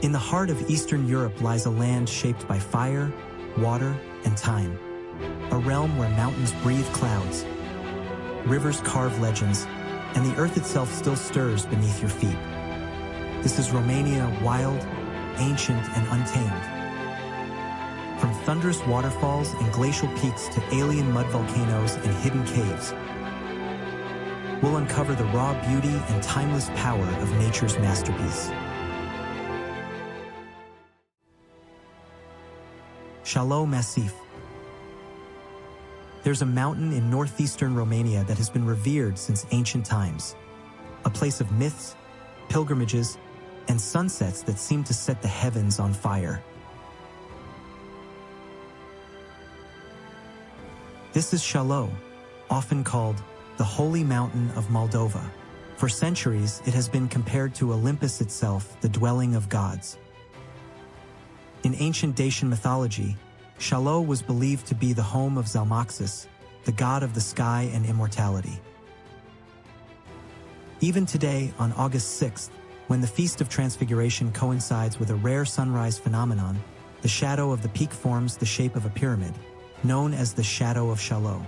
In the heart of Eastern Europe lies a land shaped by fire, water, and time. A realm where mountains breathe clouds, rivers carve legends, and the earth itself still stirs beneath your feet. This is Romania, wild, ancient, and untamed. From thunderous waterfalls and glacial peaks to alien mud volcanoes and hidden caves, we'll uncover the raw beauty and timeless power of nature's masterpiece. Ceahlău Massif. There's a mountain in northeastern Romania that has been revered since ancient times, a place of myths, pilgrimages, and sunsets that seem to set the heavens on fire. This is Ceahlău, often called the Holy Mountain of Moldova. For centuries, it has been compared to Olympus itself, the dwelling of gods. In ancient Dacian mythology, Ceahlău was believed to be the home of Zalmoxis, the god of the sky and immortality. Even today, on August 6th, when the Feast of Transfiguration coincides with a rare sunrise phenomenon, the shadow of the peak forms the shape of a pyramid, known as the Shadow of Ceahlău.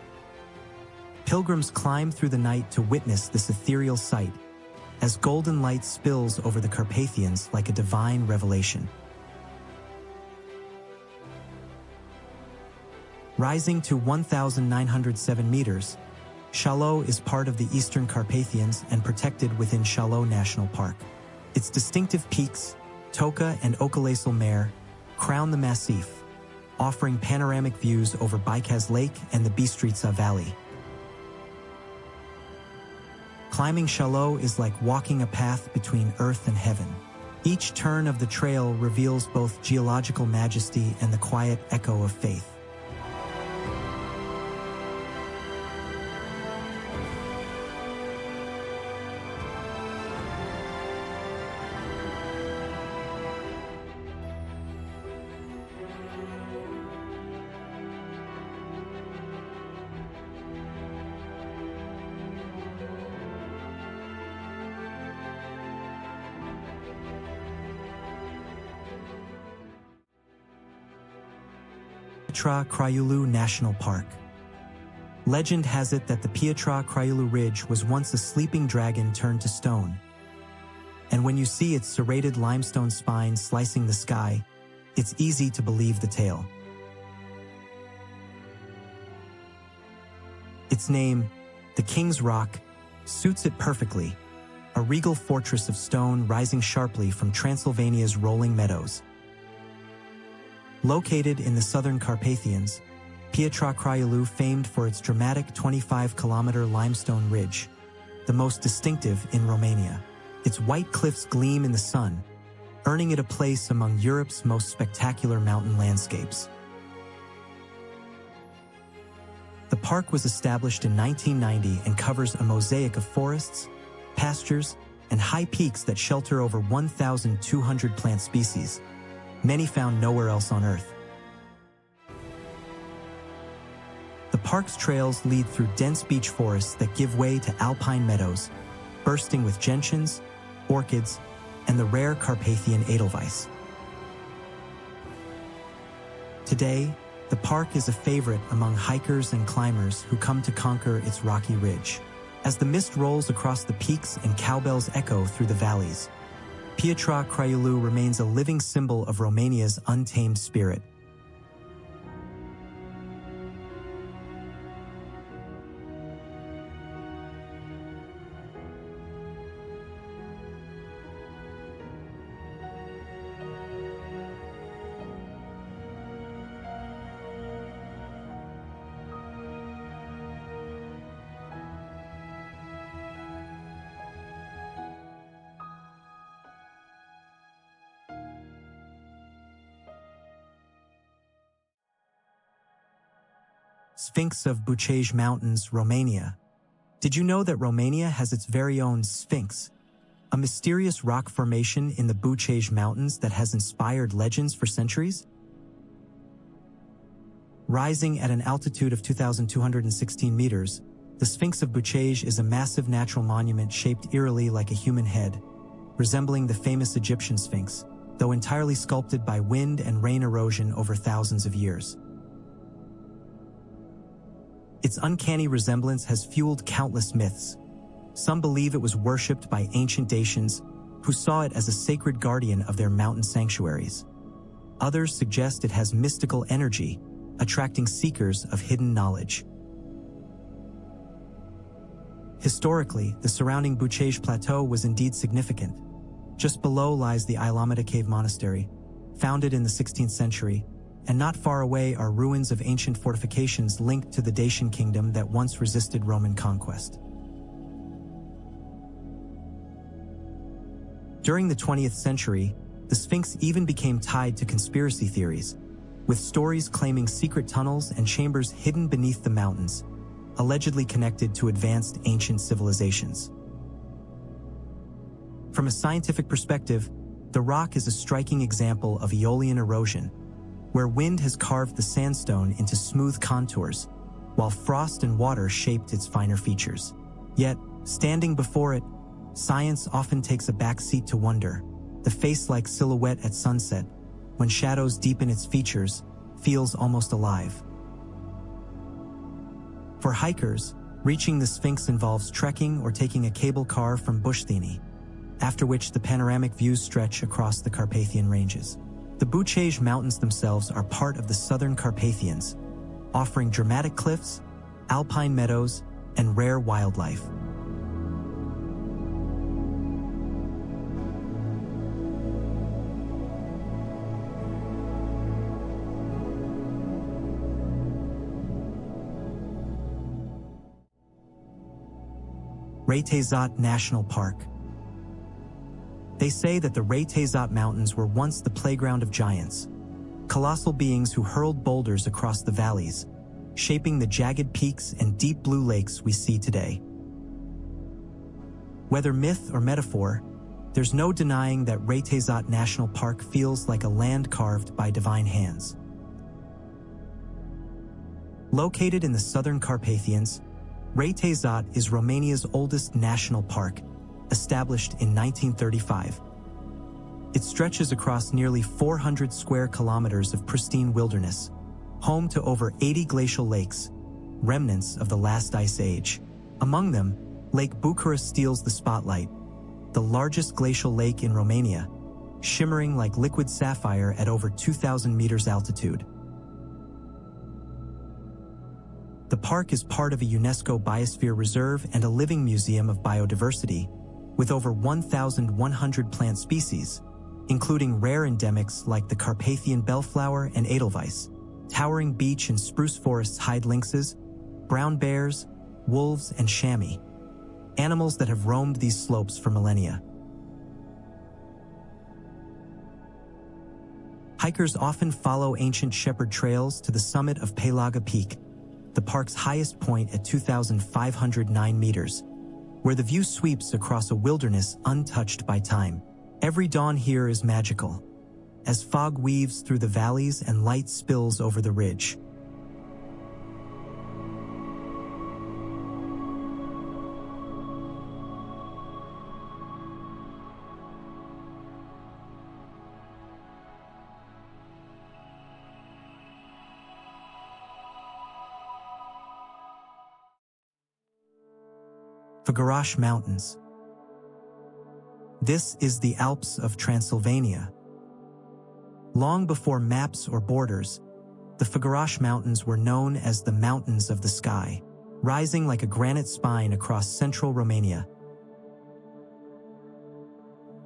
Pilgrims climb through the night to witness this ethereal sight, as golden light spills over the Carpathians like a divine revelation. Rising to 1,907 meters, Ceahlău is part of the Eastern Carpathians and protected within Ceahlău National Park. Its distinctive peaks, Toca and Ocălesul Mare, crown the massif, offering panoramic views over Bicaz Lake and the Bistrița Valley. Climbing Ceahlău is like walking a path between earth and heaven. Each turn of the trail reveals both geological majesty and the quiet echo of faith. Piatra Craiului National Park. Legend has it that the Piatra Craiului Ridge was once a sleeping dragon turned to stone. And when you see its serrated limestone spine slicing the sky, it's easy to believe the tale. Its name, the King's Rock, suits it perfectly, a regal fortress of stone rising sharply from Transylvania's rolling meadows. Located in the Southern Carpathians, Piatra Craiului famed for its dramatic 25-kilometer limestone ridge, the most distinctive in Romania. Its white cliffs gleam in the sun, earning it a place among Europe's most spectacular mountain landscapes. The park was established in 1990 and covers a mosaic of forests, pastures, and high peaks that shelter over 1,200 plant species, many found nowhere else on Earth. The park's trails lead through dense beech forests that give way to alpine meadows, bursting with gentians, orchids, and the rare Carpathian edelweiss. Today, the park is a favorite among hikers and climbers who come to conquer its rocky ridge. As the mist rolls across the peaks and cowbells echo through the valleys, Piatra Craiului remains a living symbol of Romania's untamed spirit. Sphinx of Bucegi Mountains, Romania. Did you know that Romania has its very own Sphinx, a mysterious rock formation in the Bucegi Mountains that has inspired legends for centuries? Rising at an altitude of 2,216 meters, the Sphinx of Bucegi is a massive natural monument shaped eerily like a human head, resembling the famous Egyptian Sphinx. though entirely sculpted by wind and rain erosion over thousands of years. Its uncanny resemblance has fueled countless myths. Some believe it was worshipped by ancient Dacians who saw it as a sacred guardian of their mountain sanctuaries. Others suggest it has mystical energy, attracting seekers of hidden knowledge. Historically, the surrounding Bucegi Plateau was indeed significant. Just below lies the Alameda Cave Monastery, founded in the 16th century, and not far away are ruins of ancient fortifications linked to the Dacian kingdom that once resisted Roman conquest. During the 20th century, the Sphinx even became tied to conspiracy theories, with stories claiming secret tunnels and chambers hidden beneath the mountains, allegedly connected to advanced ancient civilizations. From a scientific perspective, the rock is a striking example of aeolian erosion, where wind has carved the sandstone into smooth contours, while frost and water shaped its finer features. Yet, standing before it, science often takes a backseat to wonder. The face-like silhouette at sunset, when shadows deepen its features, feels almost alive. For hikers, reaching the Sphinx involves trekking or taking a cable car from Bushthini, after which the panoramic views stretch across the Carpathian ranges. The Bucegi Mountains themselves are part of the Southern Carpathians, offering dramatic cliffs, alpine meadows, and rare wildlife. Retezat National Park. They say that the Retezat Mountains were once the playground of giants, colossal beings who hurled boulders across the valleys, shaping the jagged peaks and deep blue lakes we see today. Whether myth or metaphor, there's no denying that Retezat National Park feels like a land carved by divine hands. Located in the Southern Carpathians, Retezat is Romania's oldest national park, established in 1935. It stretches across nearly 400 square kilometers of pristine wilderness, home to over 80 glacial lakes, remnants of the last ice age. Among them, Lake Bucharest steals the spotlight, the largest glacial lake in Romania, shimmering like liquid sapphire at over 2,000 meters altitude. The park is part of a UNESCO Biosphere Reserve and a living museum of biodiversity, with over 1,100 plant species, including rare endemics like the Carpathian bellflower and edelweiss. Towering beech and spruce forests hide lynxes, brown bears, wolves, and chamois, animals that have roamed these slopes for millennia. Hikers often follow ancient shepherd trails to the summit of Pelaga Peak, the park's highest point at 2,509 meters, where the view sweeps across a wilderness untouched by time. Every dawn here is magical, as fog weaves through the valleys and light spills over the ridge. Făgăraș Mountains. This is the Alps of Transylvania. Long before maps or borders, the Făgăraș Mountains were known as the Mountains of the Sky, rising like a granite spine across central Romania.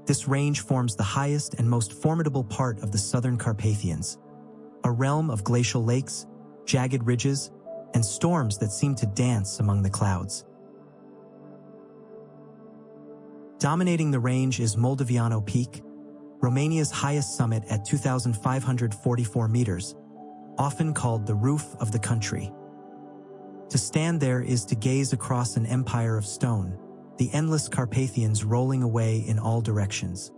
This range forms the highest and most formidable part of the Southern Carpathians, a realm of glacial lakes, jagged ridges, and storms that seem to dance among the clouds. Dominating the range is Moldoveanu Peak, Romania's highest summit at 2,544 meters, often called the roof of the country. To stand there is to gaze across an empire of stone, the endless Carpathians rolling away in all directions.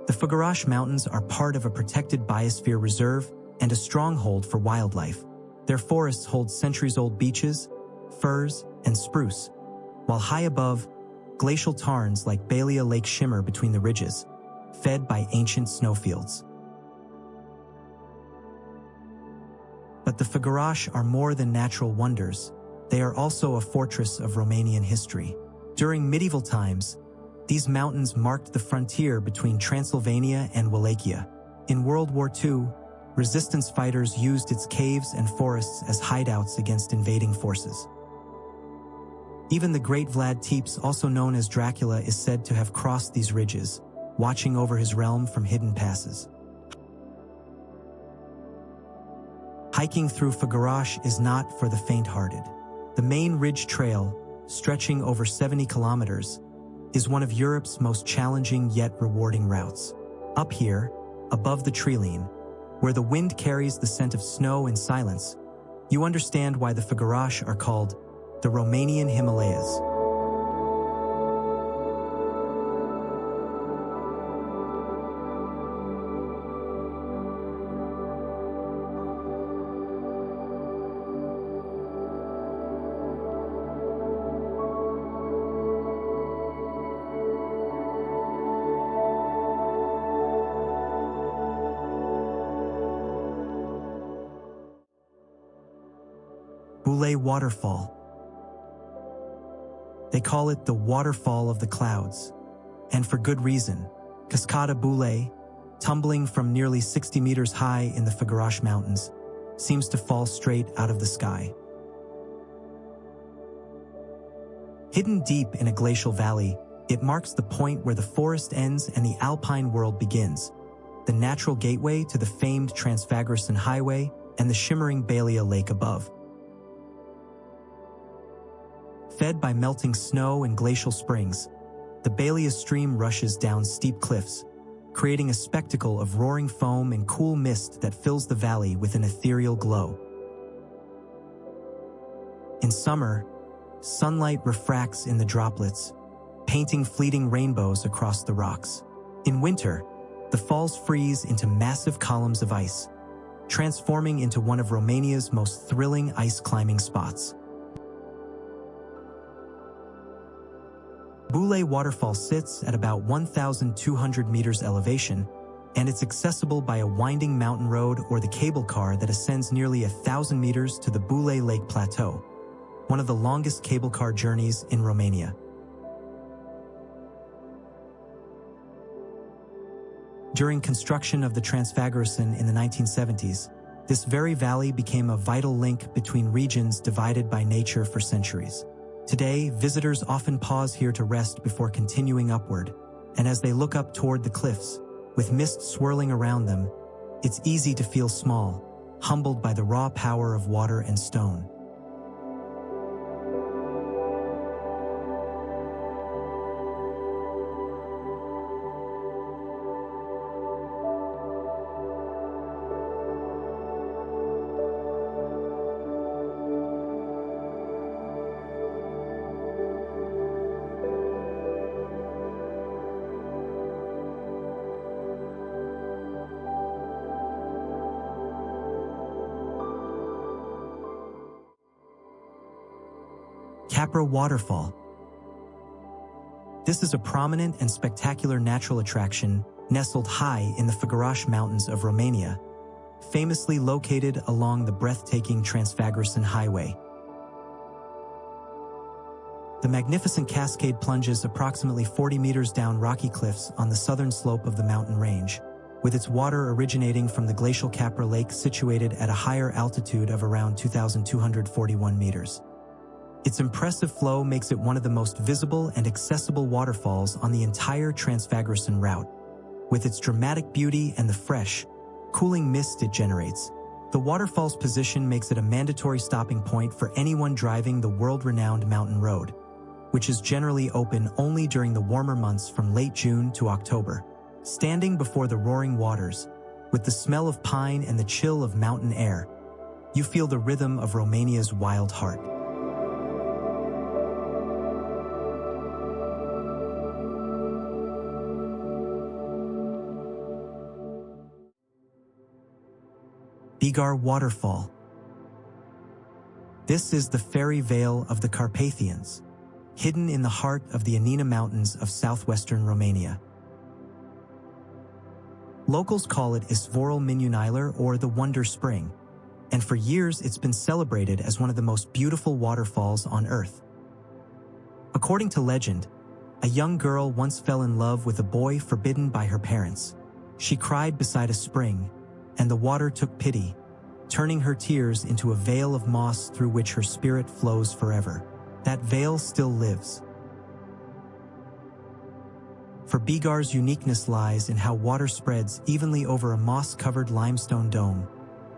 The Făgăraș Mountains are part of a protected biosphere reserve and a stronghold for wildlife. Their forests hold centuries-old beeches, firs, and spruce, while high above, glacial tarns like Balia Lake shimmer between the ridges, fed by ancient snowfields. But the Făgăraș are more than natural wonders. They are also a fortress of Romanian history. During medieval times, these mountains marked the frontier between Transylvania and Wallachia. In World War II, resistance fighters used its caves and forests as hideouts against invading forces. Even the great Vlad Tepes, also known as Dracula, is said to have crossed these ridges, watching over his realm from hidden passes. Hiking through Făgăraș is not for the faint-hearted. The main ridge trail, stretching over 70 kilometers, is one of Europe's most challenging yet rewarding routes. Up here, above the treeline, where the wind carries the scent of snow and silence, you understand why the Făgăraș are called the Romanian Himalayas. Bucegi Waterfall. They call it the waterfall of the clouds, and for good reason. Cascada Bucegi, tumbling from nearly 60 meters high in the Făgăraș Mountains, seems to fall straight out of the sky. Hidden deep in a glacial valley, it marks the point where the forest ends and the alpine world begins, the natural gateway to the famed Transfăgăraș Highway and the shimmering Balia Lake above. Fed by melting snow and glacial springs, the Balia stream rushes down steep cliffs, creating a spectacle of roaring foam and cool mist that fills the valley with an ethereal glow. In summer, sunlight refracts in the droplets, painting fleeting rainbows across the rocks. In winter, the falls freeze into massive columns of ice, transforming into one of Romania's most thrilling ice climbing spots. Bucegi Waterfall sits at about 1,200 meters elevation, and it's accessible by a winding mountain road or the cable car that ascends nearly 1,000 meters to the Bucegi Lake Plateau, one of the longest cable car journeys in Romania. During construction of the Transfăgăraș in the 1970s, this very valley became a vital link between regions divided by nature for centuries. Today, visitors often pause here to rest before continuing upward, and as they look up toward the cliffs, with mist swirling around them, it's easy to feel small, humbled by the raw power of water and stone. Piatra Waterfall. This is a prominent and spectacular natural attraction nestled high in the Făgăraș Mountains of Romania, famously located along the breathtaking Transfăgăraș Highway. The magnificent cascade plunges approximately 40 meters down rocky cliffs on the southern slope of the mountain range, with its water originating from the glacial Piatra Lake situated at a higher altitude of around 2,241 meters. Its impressive flow makes it one of the most visible and accessible waterfalls on the entire Transfăgăraș route. With its dramatic beauty and the fresh, cooling mist it generates, the waterfall's position makes it a mandatory stopping point for anyone driving the world-renowned mountain road, which is generally open only during the warmer months from late June to October. Standing before the roaring waters, with the smell of pine and the chill of mountain air, you feel the rhythm of Romania's wild heart. Bigăr Waterfall. This is the fairy vale of the Carpathians, hidden in the heart of the Anina Mountains of southwestern Romania. Locals call it Izvorul Minunilar, or the Wonder Spring, and for years it's been celebrated as one of the most beautiful waterfalls on Earth. According to legend, a young girl once fell in love with a boy forbidden by her parents. She cried beside a spring, and the water took pity, turning her tears into a veil of moss through which her spirit flows forever. That veil still lives. For Bigăr's uniqueness lies in how water spreads evenly over a moss-covered limestone dome,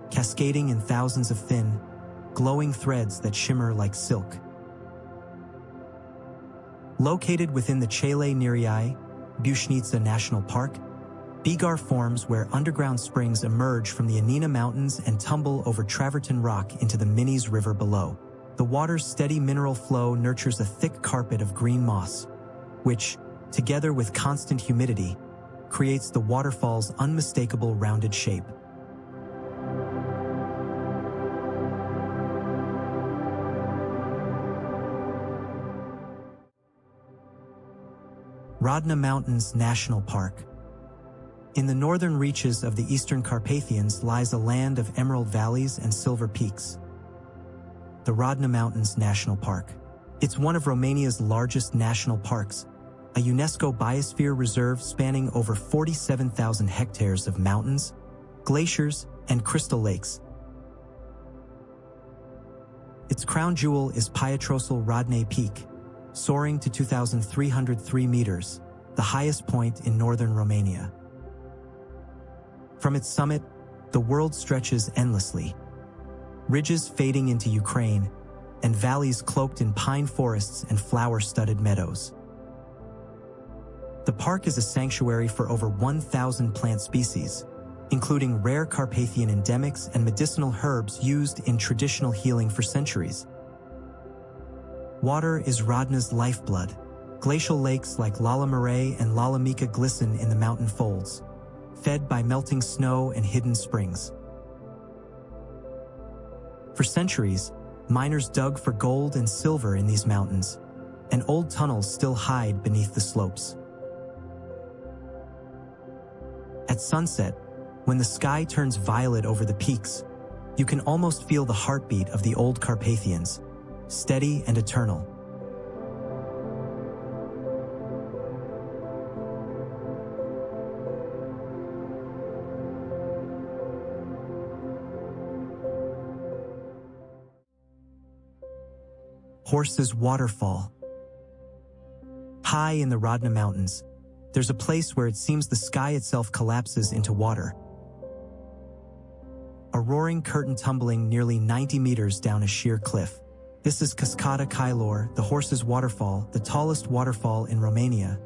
cascading in thousands of thin, glowing threads that shimmer like silk. Located within the Ceahlău Massif National Park, Bigăr forms where underground springs emerge from the Anina Mountains and tumble over travertine rock into the Minis River below. The water's steady mineral flow nurtures a thick carpet of green moss, which, together with constant humidity, creates the waterfall's unmistakable rounded shape. Rodna Mountains National Park. In the northern reaches of the Eastern Carpathians lies a land of emerald valleys and silver peaks. The Rodna Mountains National Park. It's one of Romania's largest national parks, a UNESCO biosphere reserve spanning over 47,000 hectares of mountains, glaciers, and crystal lakes. Its crown jewel is Piatra Rodnei Peak, soaring to 2,303 meters, the highest point in northern Romania. From its summit, the world stretches endlessly, ridges fading into Ukraine, and valleys cloaked in pine forests and flower-studded meadows. The park is a sanctuary for over 1,000 plant species, including rare Carpathian endemics and medicinal herbs used in traditional healing for centuries. Water is Rodna's lifeblood. Glacial lakes like Lala Mare and Lala Mica glisten in the mountain folds, fed by melting snow and hidden springs. For centuries, miners dug for gold and silver in these mountains, and old tunnels still hide beneath the slopes. At sunset, when the sky turns violet over the peaks, you can almost feel the heartbeat of the old Carpathians, steady and eternal. Horses Waterfall. High in the Rodna Mountains, there's a place where it seems the sky itself collapses into water. A roaring curtain tumbling nearly 90 meters down a sheer cliff. This is Cascada Cailor, the Horses Waterfall, the tallest waterfall in Romania,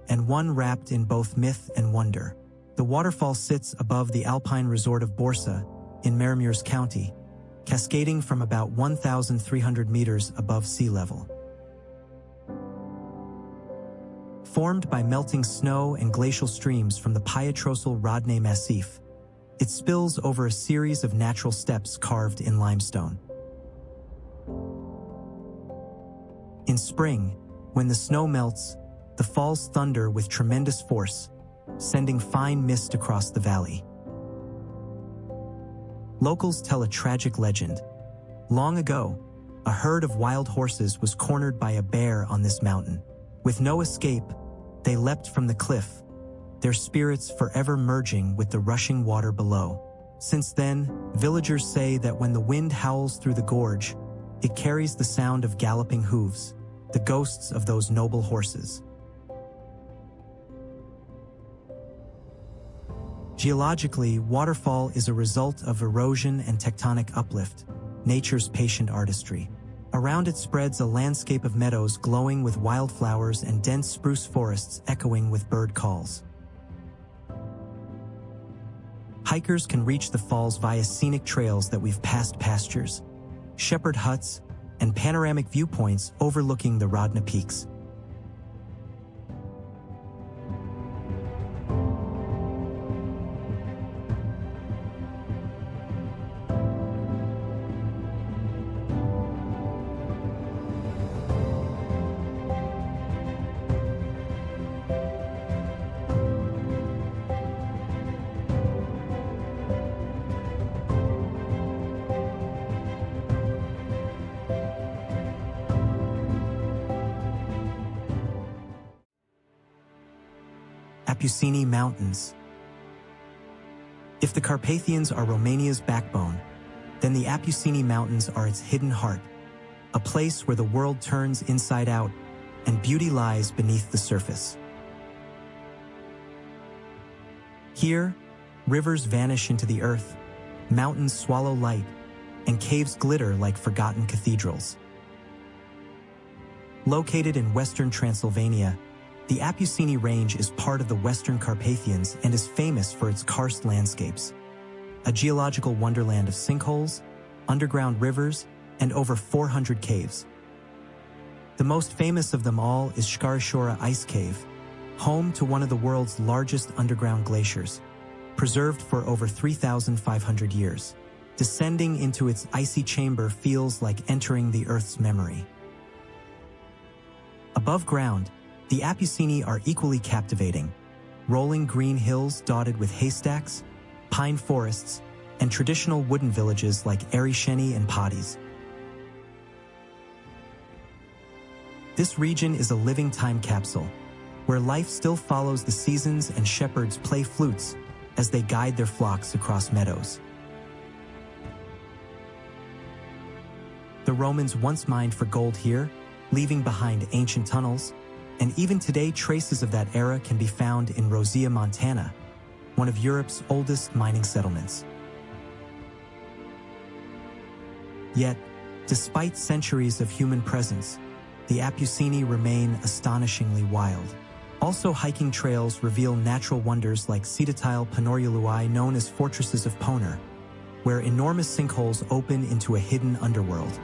and one wrapped in both myth and wonder. The waterfall sits above the alpine resort of Borsa, in Maramureș County, cascading from about 1,300 meters above sea level. Formed by melting snow and glacial streams from the Piatra Craiului Massif, it spills over a series of natural steps carved in limestone. In spring, when the snow melts, the falls thunder with tremendous force, sending fine mist across the valley. Locals tell a tragic legend. Long ago, a herd of wild horses was cornered by a bear on this mountain. With no escape, they leapt from the cliff, their spirits forever merging with the rushing water below. Since then, villagers say that when the wind howls through the gorge, it carries the sound of galloping hooves, the ghosts of those noble horses. Geologically, waterfall is a result of erosion and tectonic uplift, nature's patient artistry. Around it spreads a landscape of meadows glowing with wildflowers and dense spruce forests echoing with bird calls. Hikers can reach the falls via scenic trails that weave past pastures, shepherd huts, and panoramic viewpoints overlooking the Rodna peaks. Apuseni Mountains. If the Carpathians are Romania's backbone, then the Apuseni Mountains are its hidden heart, a place where the world turns inside out and beauty lies beneath the surface. Here, rivers vanish into the earth, mountains swallow light, and caves glitter like forgotten cathedrals. Located in western Transylvania, the Apuseni Range is part of the Western Carpathians and is famous for its karst landscapes, a geological wonderland of sinkholes, underground rivers, and over 400 caves. The most famous of them all is Shkarishora Ice Cave, home to one of the world's largest underground glaciers, preserved for over 3,500 years. Descending into its icy chamber feels like entering the Earth's memory. Above ground, the Apuseni are equally captivating, rolling green hills dotted with haystacks, pine forests, and traditional wooden villages like Arisheni and Padis. This region is a living time capsule, where life still follows the seasons and shepherds play flutes as they guide their flocks across meadows. The Romans once mined for gold here, leaving behind ancient tunnels, and even today traces of that era can be found in Rodna, Montana, one of Europe's oldest mining settlements. Yet, despite centuries of human presence, the Apuseni remain astonishingly wild. Also, hiking trails reveal natural wonders like Ceahlău Massif, known as Fortresses of Poner, where enormous sinkholes open into a hidden underworld.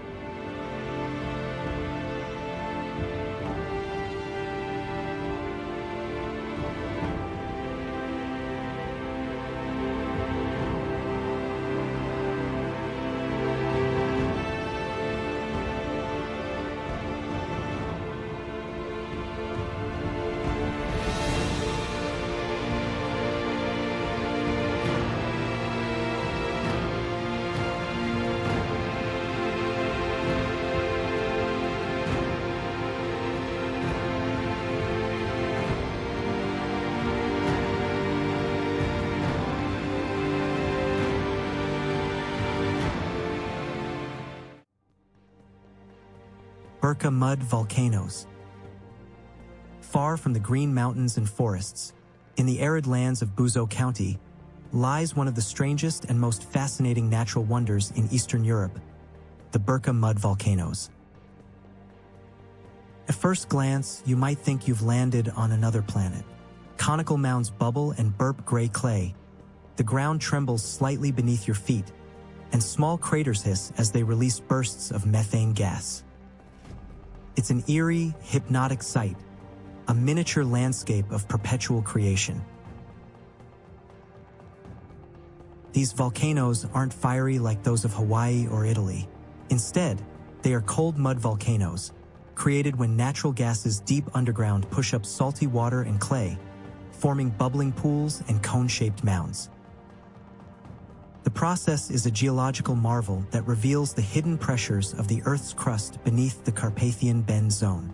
Berca Mud Volcanoes. Far from the green mountains and forests, in the arid lands of Buzău County, lies one of the strangest and most fascinating natural wonders in Eastern Europe, the Berca Mud Volcanoes. At first glance, you might think you've landed on another planet. Conical mounds bubble and burp gray clay, the ground trembles slightly beneath your feet, and small craters hiss as they release bursts of methane gas. It's an eerie, hypnotic sight, a miniature landscape of perpetual creation. These volcanoes aren't fiery like those of Hawaii or Italy. Instead, they are cold mud volcanoes, created when natural gases deep underground push up salty water and clay, forming bubbling pools and cone-shaped mounds. The process is a geological marvel that reveals the hidden pressures of the Earth's crust beneath the Carpathian Bend Zone.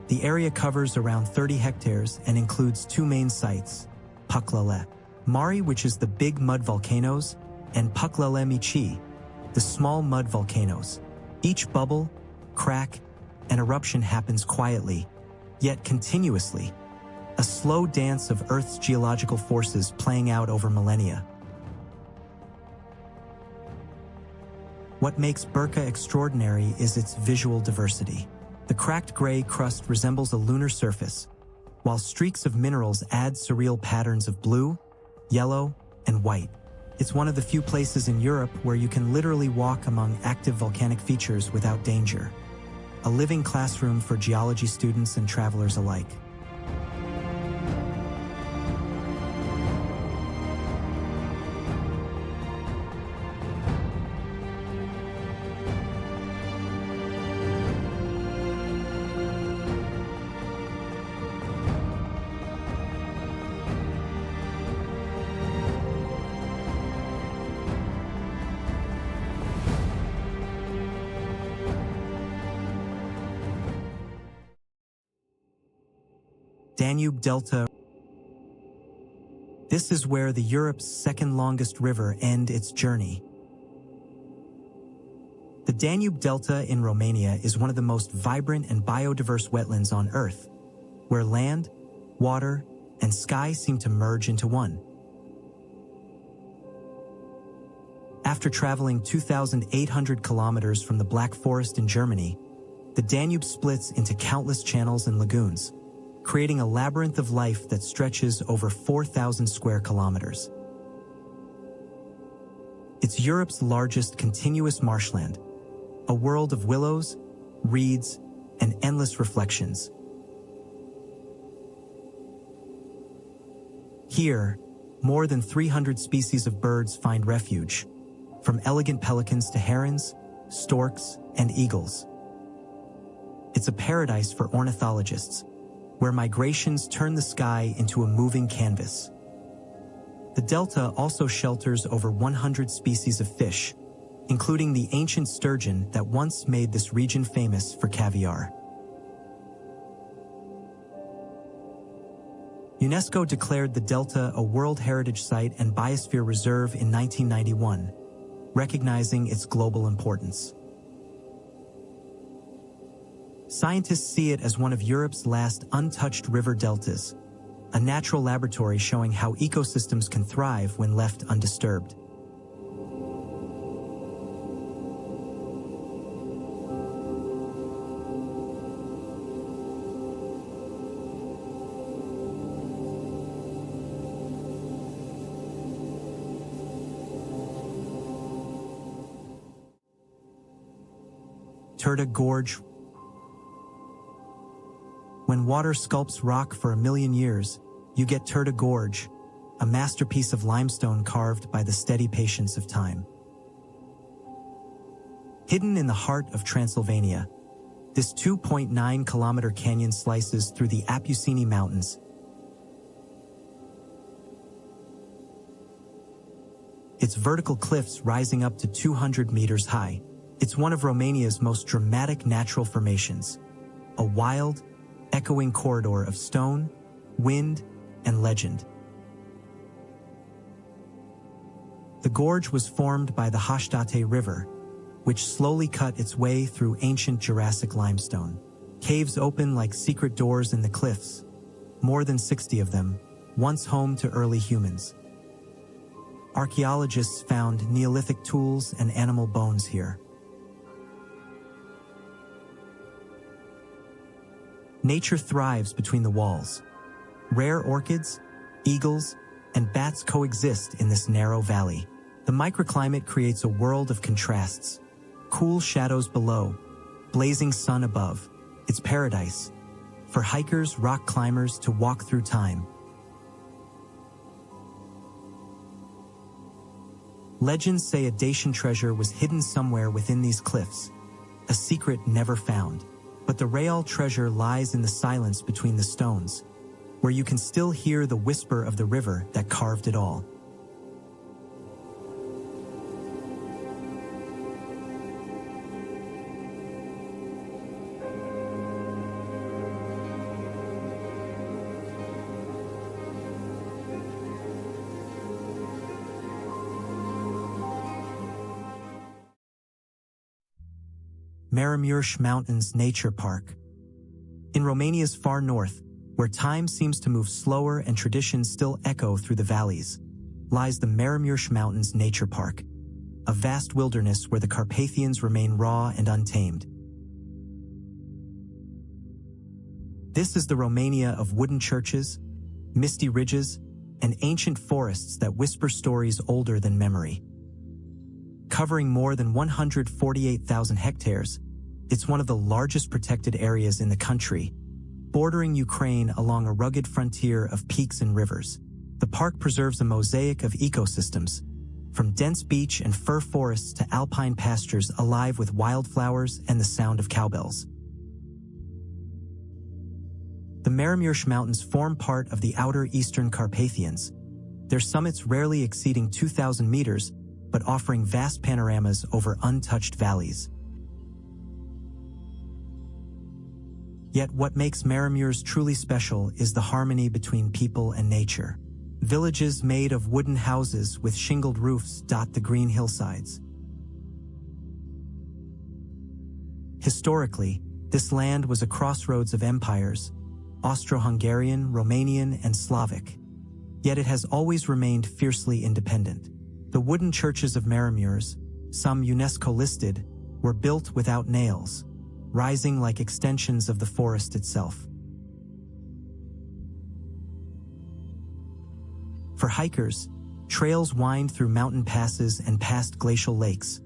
The area covers around 30 hectares and includes two main sites, Puclele Mari, which is the big mud volcanoes, and Puclele Mici, the small mud volcanoes. Each bubble, crack, and eruption happens quietly, yet continuously, a slow dance of Earth's geological forces playing out over millennia. What makes Berca extraordinary is its visual diversity. The cracked gray crust resembles a lunar surface, while streaks of minerals add surreal patterns of blue, yellow, and white. It's one of the few places in Europe where you can literally walk among active volcanic features without danger. A living classroom for geology students and travelers alike. Danube Delta. This is where the Europe's second longest river ends its journey. The Danube Delta in Romania is one of the most vibrant and biodiverse wetlands on Earth, where land, water, and sky seem to merge into one. After traveling 2,800 kilometers from the Black Forest in Germany, the Danube splits into countless channels and lagoons, creating a labyrinth of life that stretches over 4,000 square kilometers. It's Europe's largest continuous marshland, a world of willows, reeds, and endless reflections. Here, more than 300 species of birds find refuge, from elegant pelicans to herons, storks, and eagles. It's a paradise for ornithologists, where migrations turn the sky into a moving canvas. The delta also shelters over 100 species of fish, including the ancient sturgeon that once made this region famous for caviar. UNESCO declared the delta a World Heritage Site and Biosphere Reserve in 1991, recognizing its global importance. Scientists see it as one of Europe's last untouched river deltas, a natural laboratory showing how ecosystems can thrive when left undisturbed. Turda Gorge. When water sculpts rock for 1,000,000 years, you get Turda Gorge, a masterpiece of limestone carved by the steady patience of time. Hidden in the heart of Transylvania, this 2.9-kilometer canyon slices through the Apuseni Mountains. Its vertical cliffs rising up to 200 meters high. It's one of Romania's most dramatic natural formations, a wild, echoing corridor of stone, wind, and legend. The gorge was formed by the Hăștate River, which slowly cut its way through ancient Jurassic limestone. Caves open like secret doors in the cliffs, more than 60 of them, once home to early humans. Archaeologists found Neolithic tools and animal bones here. Nature thrives between the walls. Rare orchids, eagles, and bats coexist in this narrow valley. The microclimate creates a world of contrasts. Cool shadows below, blazing sun above. It's paradise for hikers, rock climbers to walk through time. Legends say a Dacian treasure was hidden somewhere within these cliffs, a secret never found. But the real treasure lies in the silence between the stones, where you can still hear the whisper of the river that carved it all. Maramureș Mountains Nature Park. In Romania's far north, where time seems to move slower and traditions still echo through the valleys, lies the Maramureș Mountains Nature Park, a vast wilderness where the Carpathians remain raw and untamed. This is the Romania of wooden churches, misty ridges, and ancient forests that whisper stories older than memory. Covering more than 148,000 hectares, it's one of the largest protected areas in the country, bordering Ukraine along a rugged frontier of peaks and rivers. The park preserves a mosaic of ecosystems, from dense beech and fir forests to alpine pastures alive with wildflowers and the sound of cowbells. The Maramureș Mountains form part of the outer eastern Carpathians, their summits rarely exceeding 2,000 meters, but offering vast panoramas over untouched valleys. Yet what makes Maramureş truly special is the harmony between people and nature. Villages made of wooden houses with shingled roofs dot the green hillsides. Historically, this land was a crossroads of empires, Austro-Hungarian, Romanian, and Slavic. Yet it has always remained fiercely independent. The wooden churches of Maramureş, some UNESCO listed, were built without nails, rising like extensions of the forest itself. For hikers, trails wind through mountain passes and past glacial lakes,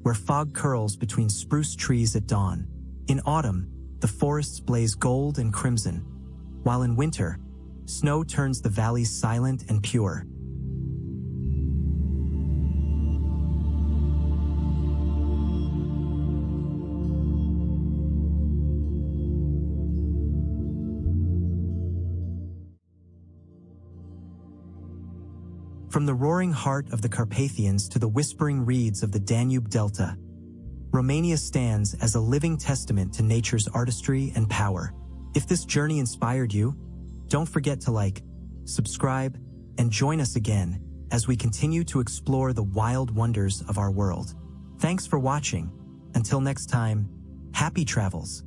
where fog curls between spruce trees at dawn. In autumn, the forests blaze gold and crimson, while in winter, snow turns the valleys silent and pure. From the roaring heart of the Carpathians to the whispering reeds of the Danube Delta, Romania stands as a living testament to nature's artistry and power. If this journey inspired you, don't forget to like, subscribe, and join us again as we continue to explore the wild wonders of our world. Thanks for watching. Until next time, happy travels.